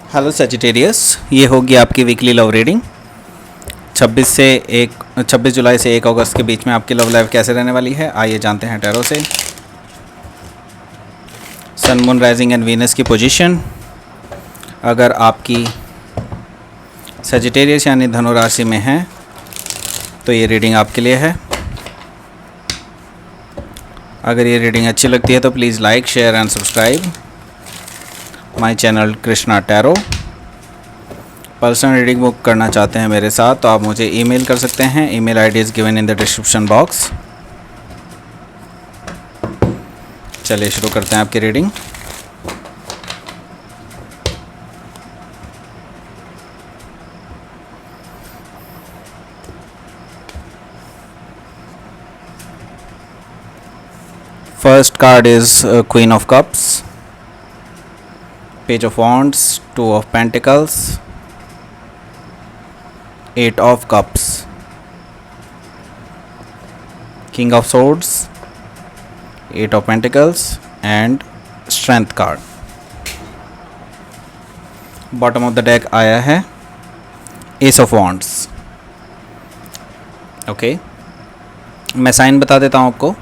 Hello Sagittarius, ये होगी आपकी वीकली लव रीडिंग 26 जुलाई से 1 अगस्त के बीच में आपकी लव लाइफ कैसे रहने वाली है। आइए जानते हैं टैरो से। सन, मून, राइजिंग एंड वीनस की पोजीशन अगर आपकी सजिटेरियस यानी धनु राशि में है तो ये रीडिंग आपके लिए है। अगर ये रीडिंग अच्छी लगती है तो please like, share and subscribe my channel Krishna tarot. Personal reading book करना चाहते हैं मेरे साथ तो आप मुझे ईमेल कर सकते हैं। Email ID is given in the description box. चलिए शुरू करते हैं आपकी reading. First card is queen of cups, page of wands, 2 of Pentacles, 8 of Cups, King of Swords, 8 of Pentacles and Strength card. Bottom of the deck आया है Ace of Wands. Okay, मैं sign बता देता हूँ आपको।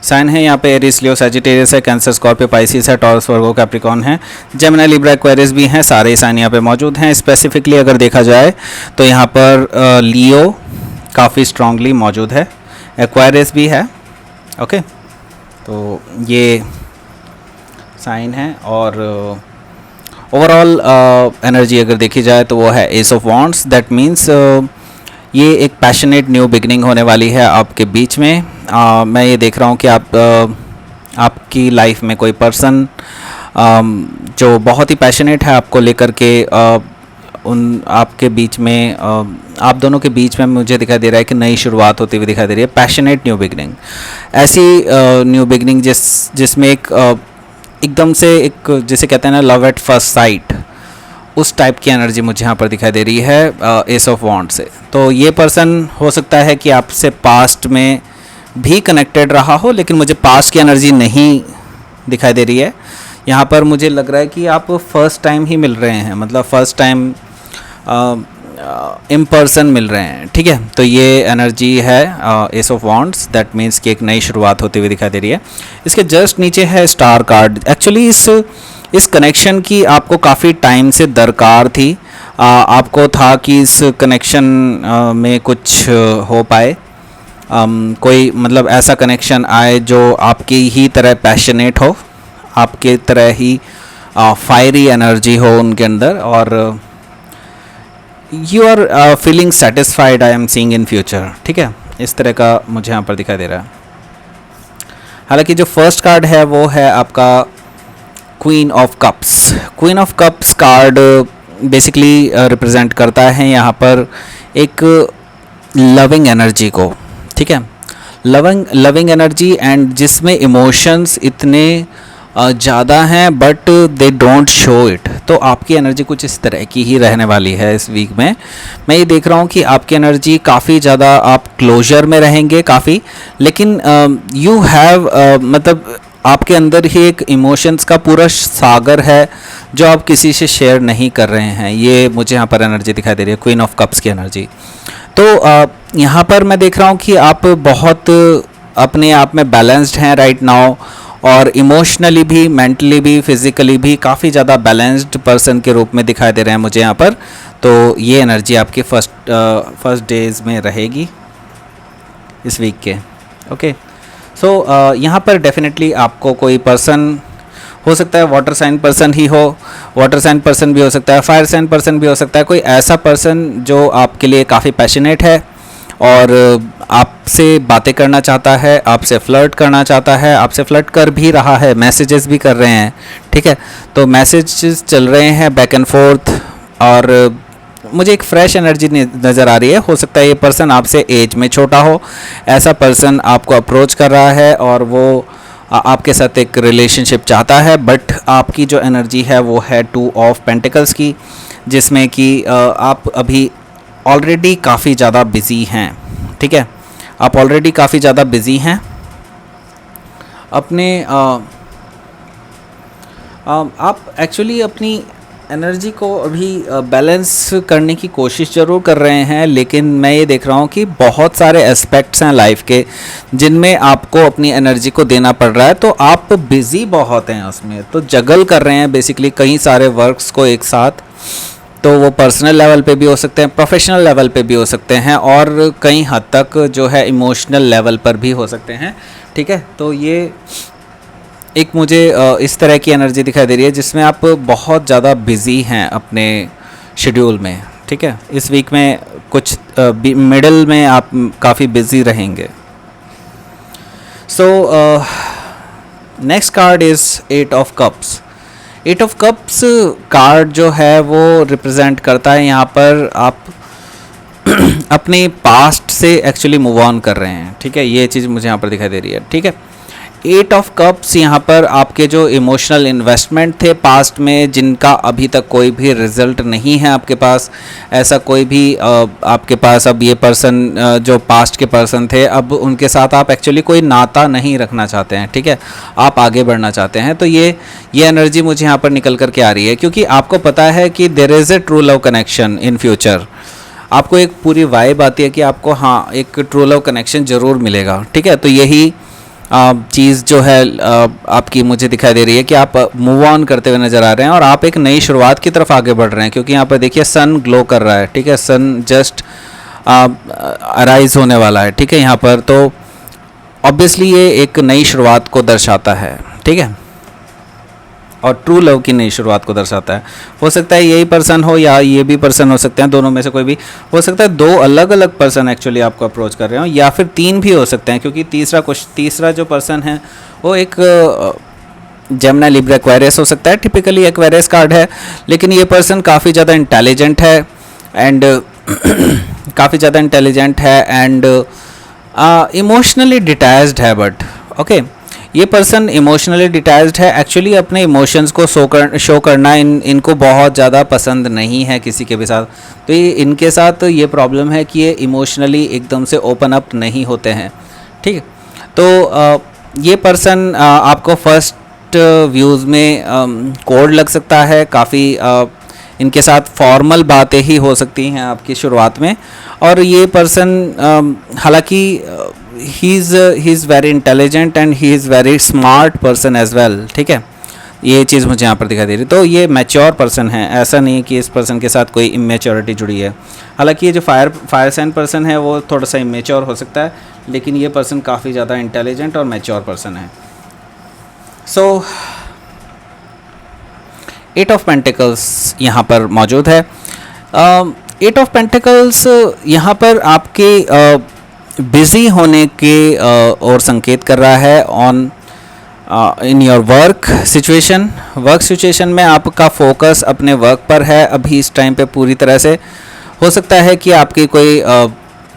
Sign है यहाँ पे एरिस, लियो, सैजिटेरियस है, कैंसर, स्कॉर्पियो, पाइसिस है, टॉरस, वर्गो, कैप्रिकॉर्न है, जेमिनी, लिब्रा, एक्वेरियस भी हैं। सारे ही साइन यहाँ पे मौजूद हैं। स्पेसिफिकली अगर देखा जाए तो यहाँ पर लियो काफ़ी स्ट्रांगली मौजूद है, एक्वेरियस भी है। ओके, तो ये साइन है और ओवरऑल एनर्जी अगर देखी जाए तो वो है S of wands. That means ये एक पैशनेट न्यू बिगनिंग होने वाली है आपके बीच में। मैं ये देख रहा हूँ कि आपकी लाइफ में कोई पर्सन जो बहुत ही पैशनेट है आपको लेकर के, आपके बीच में, आप दोनों के बीच में मुझे दिखाई दे रहा है कि नई शुरुआत होती हुई दिखाई दे रही है। पैशनेट न्यू बिगनिंग, ऐसी न्यू बिगनिंग जिसमें एकदम से एक, जिसे कहते हैं ना, लव एट फर्स्ट साइट, उस टाइप की एनर्जी मुझे यहाँ पर दिखाई दे रही है एस ऑफ वॉन्ड से। तो ये पर्सन हो सकता है कि आपसे पास्ट में भी कनेक्टेड रहा हो, लेकिन मुझे पास्ट की एनर्जी नहीं दिखाई दे रही है। यहाँ पर मुझे लग रहा है कि आप फर्स्ट टाइम ही मिल रहे हैं, मतलब फर्स्ट टाइम इन पर्सन मिल रहे हैं। ठीक है, तो ये एनर्जी है S of wands. That means कि एक नई शुरुआत होती हुई दिखाई दे रही है। इसके जस्ट नीचे है स्टार कार्ड। एक्चुअली इस कनेक्शन की आपको काफ़ी टाइम से दरकार थी। आपको था कि इस कनेक्शन में कुछ हो पाए, कोई मतलब ऐसा कनेक्शन आए जो आपकी ही तरह पैशनेट हो, आपके तरह ही फायरी एनर्जी हो उनके अंदर, और you are feeling satisfied, I am seeing in future. ठीक है, इस तरह का मुझे यहाँ पर दिखाई दे रहा है। हालांकि जो फर्स्ट कार्ड है वो है आपका queen of cups. Queen of cups card basically represent करता है यहाँ पर एक लविंग एनर्जी को। ठीक है, लविंग एनर्जी, एंड जिसमें इमोशंस इतने ज़्यादा हैं but they don't show it. तो आपकी एनर्जी कुछ इस तरह की ही रहने वाली है इस वीक में। मैं ये देख रहा हूँ कि आपकी एनर्जी काफ़ी ज़्यादा, आप क्लोजर में रहेंगे काफ़ी, लेकिन यू हैव मतलब आपके अंदर ही एक इमोशंस का पूरा सागर है जो आप किसी से शेयर नहीं कर रहे हैं। ये मुझे यहाँ पर एनर्जी दिखाई दे रही है, क्वीन ऑफ कप्स की एनर्जी। तो यहाँ पर मैं देख रहा हूँ कि आप बहुत अपने आप में बैलेंस्ड हैं राइट नाउ, और इमोशनली भी, मेंटली भी, फिज़िकली भी काफ़ी ज़्यादा बैलेंस्ड पर्सन के रूप में दिखाई दे रहे हैं मुझे यहाँ पर। तो ये एनर्जी आपके फर्स्ट डेज में रहेगी इस वीक के। ओके, सो यहाँ पर डेफिनेटली आपको कोई पर्सन हो सकता है, वाटर साइन पर्सन ही हो, वाटर साइन पर्सन भी हो सकता है, फायर साइन पर्सन भी हो सकता है, कोई ऐसा पर्सन जो आपके लिए काफ़ी पैशनेट है और आपसे बातें करना चाहता है, आपसे फ्लर्ट करना चाहता है, आपसे फ्लर्ट कर भी रहा है, मैसेजेस भी कर रहे हैं। ठीक है, तो मैसेजेस चल रहे हैं बैक एंड फोर्थ, और मुझे एक फ्रेश एनर्जी नज़र आ रही है। हो सकता है ये पर्सन आपसे एज में छोटा हो, ऐसा पर्सन आपको अप्रोच कर रहा है और वो आपके साथ एक रिलेशनशिप चाहता है, बट आपकी जो एनर्जी है वो है 2 ऑफ पेंटिकल्स की, जिसमें कि आप अभी ऑलरेडी काफ़ी ज़्यादा बिज़ी हैं। ठीक है, आप ऑलरेडी काफ़ी ज़्यादा बिज़ी हैं अपने आप एक्चुअली अपनी एनर्जी को अभी बैलेंस करने की कोशिश ज़रूर कर रहे हैं, लेकिन मैं ये देख रहा हूँ कि बहुत सारे एस्पेक्ट्स हैं लाइफ के जिनमें आपको अपनी एनर्जी को देना पड़ रहा है, तो आप बिज़ी बहुत हैं उसमें, तो जगल कर रहे हैं बेसिकली कई सारे वर्क्स को एक साथ। तो वो पर्सनल लेवल पे भी हो सकते हैं, प्रोफेशनल लेवल पे भी हो सकते हैं, और कई हद तक जो है इमोशनल लेवल पर भी हो सकते हैं। ठीक है, तो ये एक मुझे इस तरह की एनर्जी दिखाई दे रही है जिसमें आप बहुत ज़्यादा बिज़ी हैं अपने शेड्यूल में। ठीक है, इस वीक में कुछ मिडल में आप काफ़ी बिज़ी रहेंगे। So next card is 8 of cups. 8 of cups card जो है वो रिप्रेजेंट करता है यहाँ पर आप अपने पास्ट से एक्चुअली मूव ऑन कर रहे हैं। ठीक है, ये चीज़ मुझे यहाँ पर दिखाई दे रही है। ठीक है, 8 ऑफ कप्स यहाँ पर आपके जो इमोशनल इन्वेस्टमेंट थे पास्ट में, जिनका अभी तक कोई भी रिजल्ट नहीं है आपके पास, ऐसा कोई भी आपके पास अब ये पर्सन जो पास्ट के पर्सन थे, अब उनके साथ आप एक्चुअली कोई नाता नहीं रखना चाहते हैं। ठीक है, आप आगे बढ़ना चाहते हैं, तो ये एनर्जी मुझे यहाँ पर निकल कर के आ रही है, क्योंकि आपको पता है कि there is a true love connection in future. आपको एक पूरी वाइब आती है कि आपको हाँ एक ट्रू लव कनेक्शन ज़रूर मिलेगा। ठीक है, तो यही चीज़ जो है आपकी मुझे दिखाई दे रही है कि आप मूव ऑन करते हुए नज़र आ रहे हैं और आप एक नई शुरुआत की तरफ आगे बढ़ रहे हैं, क्योंकि यहाँ पर देखिए सन ग्लो कर रहा है। ठीक है, सन जस्ट अराइज होने वाला है। ठीक है, यहाँ पर तो ऑब्वियसली ये एक नई शुरुआत को दर्शाता है। ठीक है, और ट्रू लव की नई शुरुआत को दर्शाता है। हो सकता है यही पर्सन हो या ये भी पर्सन हो सकते हैं, दोनों में से कोई भी हो सकता है। 2 अलग अलग पर्सन एक्चुअली आपको अप्रोच कर रहे हो, या फिर 3 भी हो सकते हैं, क्योंकि तीसरा जो पर्सन है वो एक जेमिनी लिब्रा एक्वेरियस हो सकता है। टिपिकली एक्वेरियस कार्ड है, लेकिन ये पर्सन काफ़ी ज़्यादा इंटेलिजेंट है एंड काफ़ी ज़्यादा इंटेलिजेंट है एंड इमोशनली डिटैच्ड है। बट ओके, ये पर्सन इमोशनली डिटैच्ड है। एक्चुअली अपने इमोशंस को शो करना इनको बहुत ज़्यादा पसंद नहीं है किसी के भी साथ। तो ये इनके साथ ये प्रॉब्लम है कि ये इमोशनली एकदम से ओपन अप नहीं होते हैं। ठीक है, तो ये पर्सन आपको फर्स्ट व्यूज़ में कोड लग सकता है। काफ़ी इनके साथ फॉर्मल बातें ही हो सकती हैं आपकी शुरुआत में। और ये पर्सन हालांकि he is very intelligent and he is very smart person as well. ठीक है, ये चीज़ मुझे यहाँ पर दिखाई दे रही है। तो ये मैच्योर पर्सन है, ऐसा नहीं कि इस पर्सन के साथ कोई इमेच्योरिटी जुड़ी है। हालांकि ये जो फायर साइन पर्सन है वो थोड़ा सा इमेच्योर हो सकता है, लेकिन ये पर्सन काफ़ी ज़्यादा इंटेलिजेंट और मैच्योर पर्सन है। सो 8 ऑफ पेंटिकल्स यहाँ पर मौजूद है। 8 ऑफ पेंटिकल्स यहाँ पर आपके बिज़ी होने के और संकेत कर रहा है on in your work situation में आपका फोकस अपने वर्क पर है अभी इस टाइम पे पूरी तरह से। हो सकता है कि आपकी कोई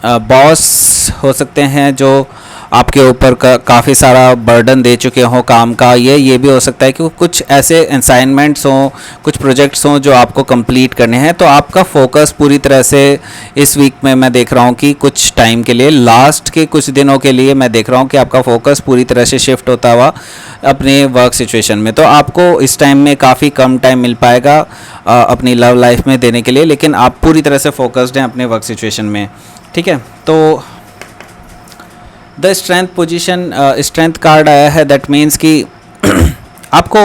बॉस हो सकते हैं जो आपके ऊपर काफ़ी सारा बर्डन दे चुके हों काम का। ये भी हो सकता है कि कुछ ऐसे असाइनमेंट्स हों, कुछ प्रोजेक्ट्स हों जो आपको कंप्लीट करने हैं। तो आपका फोकस पूरी तरह से इस वीक में मैं देख रहा हूँ कि कुछ टाइम के लिए, लास्ट के कुछ दिनों के लिए मैं देख रहा हूँ कि आपका फोकस पूरी तरह से शिफ्ट होता हुआ अपने वर्क सिचुएशन में। तो आपको इस टाइम में काफ़ी कम टाइम मिल पाएगा अपनी लव लाइफ में देने के लिए, लेकिन आप पूरी तरह से फोकस्ड हैं अपने वर्क सिचुएशन में। ठीक है, तो the strength position, strength card आया है। दैट मीन्स कि आपको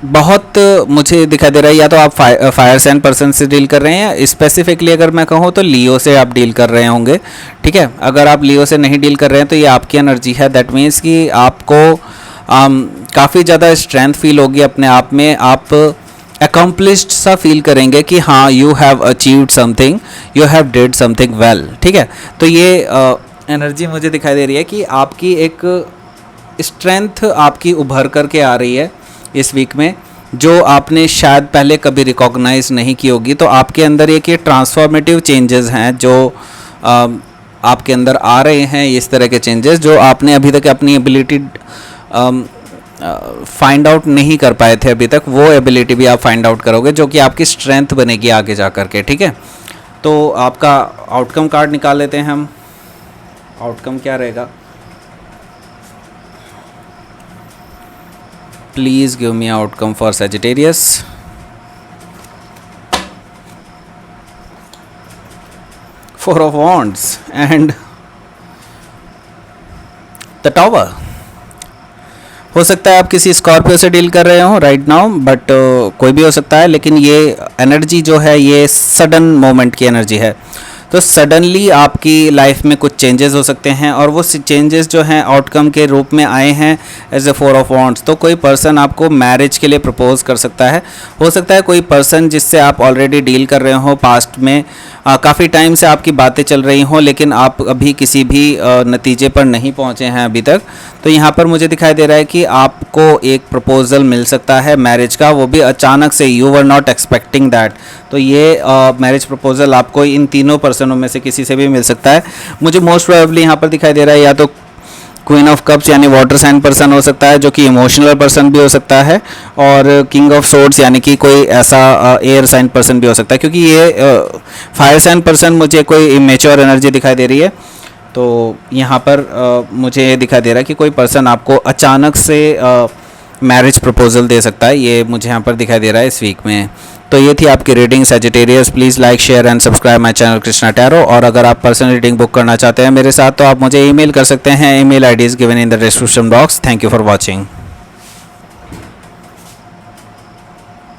बहुत मुझे दिखाई दे रहा है, या तो आप फायर साइन पर्सन से डील कर रहे हैं। स्पेसिफिकली अगर मैं कहूँ तो लियो से आप डील कर रहे होंगे। ठीक है, अगर आप लियो से नहीं डील कर रहे हैं तो ये आपकी एनर्जी है। दैट मीन्स कि आपको काफ़ी ज़्यादा स्ट्रेंथ फील होगी अपने आप में। आप अकम्पलिश्ड सा फील करेंगे कि हाँ you have achieved something, you have did something well. ठीक है, तो ये एनर्जी मुझे दिखाई दे रही है कि आपकी एक स्ट्रेंथ आपकी उभर कर के आ रही है इस वीक में, जो आपने शायद पहले कभी रिकॉग्नाइज नहीं की होगी। तो आपके अंदर एक ये ट्रांसफॉर्मेटिव चेंजेस हैं जो आपके अंदर आ रहे हैं, इस तरह के चेंजेस जो आपने अभी तक अपनी एबिलिटी फाइंड आउट नहीं कर पाए थे अभी तक, वो एबिलिटी भी आप फाइंड आउट करोगे जो कि आपकी स्ट्रेंथ बनेगी आगे जा कर के। ठीक है, तो आपका आउटकम कार्ड निकाल लेते हैं हम। आउटकम क्या रहेगा? Please give me outcome for Sagittarius. 4 of Wands and the Tower। हो सकता है आप किसी स्कॉर्पियो से डील कर रहे हो राइट नाउ, बट कोई भी हो सकता है, लेकिन ये एनर्जी जो है ये सडन मोमेंट की एनर्जी है। तो सडनली आपकी लाइफ में कुछ चेंजेस हो सकते हैं और वो चेंजेस जो हैं आउटकम के रूप में आए हैं एज ए 4 ऑफ वॉन्ड्स। तो कोई पर्सन आपको मैरिज के लिए प्रपोज कर सकता है। हो सकता है कोई पर्सन जिससे आप ऑलरेडी डील कर रहे हो पास्ट में, काफ़ी टाइम से आपकी बातें चल रही हों लेकिन आप अभी किसी भी नतीजे पर नहीं पहुंचे हैं अभी तक। तो यहाँ पर मुझे दिखाई दे रहा है कि आपको एक प्रपोज़ल मिल सकता है मैरिज का, वो भी अचानक से, you were not expecting that. तो ये मैरिज प्रपोज़ल आपको इन तीनों पर्सनों में से किसी से भी मिल सकता है। मुझे मोस्ट प्रोबेबली यहाँ पर दिखाई दे रहा है या तो क्वीन ऑफ कप्स यानी वाटर साइन पर्सन हो सकता है जो कि इमोशनल पर्सन भी हो सकता है, और किंग ऑफ सोर्ड्स यानी कि कोई ऐसा एयर साइन पर्सन भी हो सकता है, क्योंकि ये फायर साइन पर्सन मुझे कोई इमेच्योर एनर्जी दिखाई दे रही है। तो यहाँ पर मुझे ये दिखाई दे रहा है कि कोई पर्सन आपको अचानक से मैरिज प्रपोजल दे सकता है, ये मुझे यहाँ पर दिखाई दे रहा है इस वीक में। तो ये थी आपकी reading Sagittarius. Please like share and subscribe my channel Krishna tarot. और अगर आप पर्सनल रीडिंग बुक करना चाहते हैं मेरे साथ तो आप मुझे ईमेल कर सकते हैं। Email ID is given in the description box. Thank you for watching.